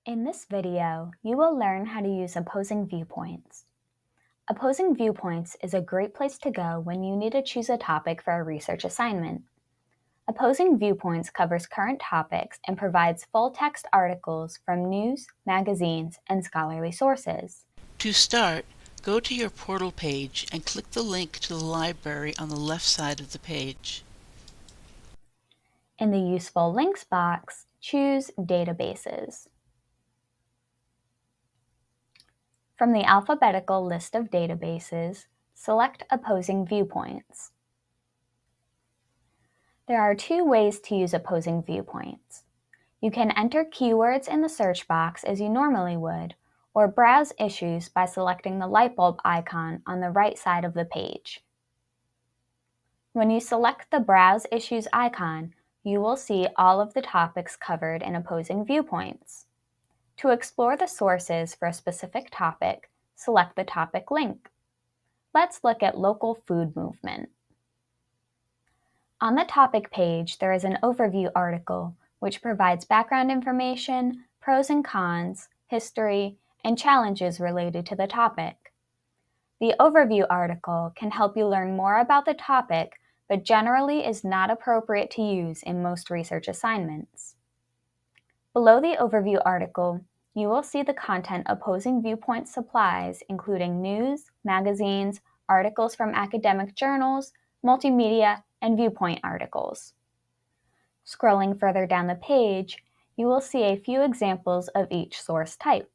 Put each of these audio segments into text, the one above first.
In this video, you will learn how to use opposing viewpoints. Opposing viewpoints is a great place to go when you need to choose a topic for a research assignment. Opposing viewpoints covers current topics and provides full-text articles from news, magazines, and scholarly sources. To start, go to your portal page and click the link to the library on the left side of the page. In the Useful Links box, choose Databases. From the alphabetical list of databases, select Opposing Viewpoints. There are two ways to use opposing viewpoints. You can enter keywords in the search box as you normally would, or browse issues by selecting the light bulb icon on the right side of the page. When you select the Browse Issues icon, you will see all of the topics covered in opposing viewpoints. To explore the sources for a specific topic, select the topic link. Let's look at local food movement. On the topic page, there is an overview article which provides background information, pros and cons, history, and challenges related to the topic. The overview article can help you learn more about the topic, but generally is not appropriate to use in most research assignments. Below the overview article, you will see the content opposing viewpoint supplies, including news, magazines, articles from academic journals, multimedia, and viewpoint articles. Scrolling further down the page, you will see a few examples of each source type.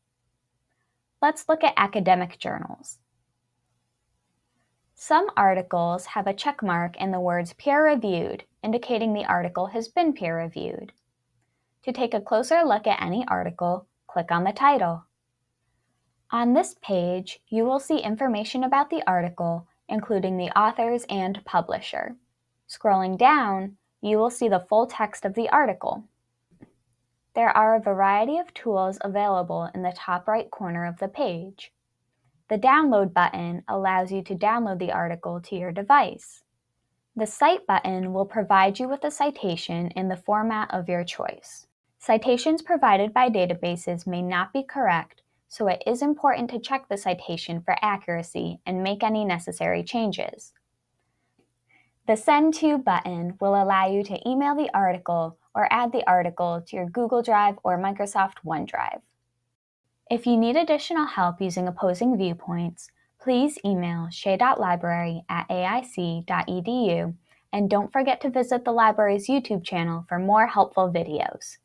Let's look at academic journals. Some articles have a check mark in the words peer-reviewed, indicating the article has been peer-reviewed. To take a closer look at any article, click on the title. On this page, you will see information about the article, including the authors and publisher. Scrolling down, you will see the full text of the article. There are a variety of tools available in the top right corner of the page. The download button allows you to download the article to your device. The Cite button will provide you with a citation in the format of your choice. Citations provided by databases may not be correct, so it is important to check the citation for accuracy and make any necessary changes. The Send To button will allow you to email the article or add the article to your Google Drive or Microsoft OneDrive. If you need additional help using opposing viewpoints, please email shay.library@aic.edu, and don't forget to visit the library's YouTube channel for more helpful videos.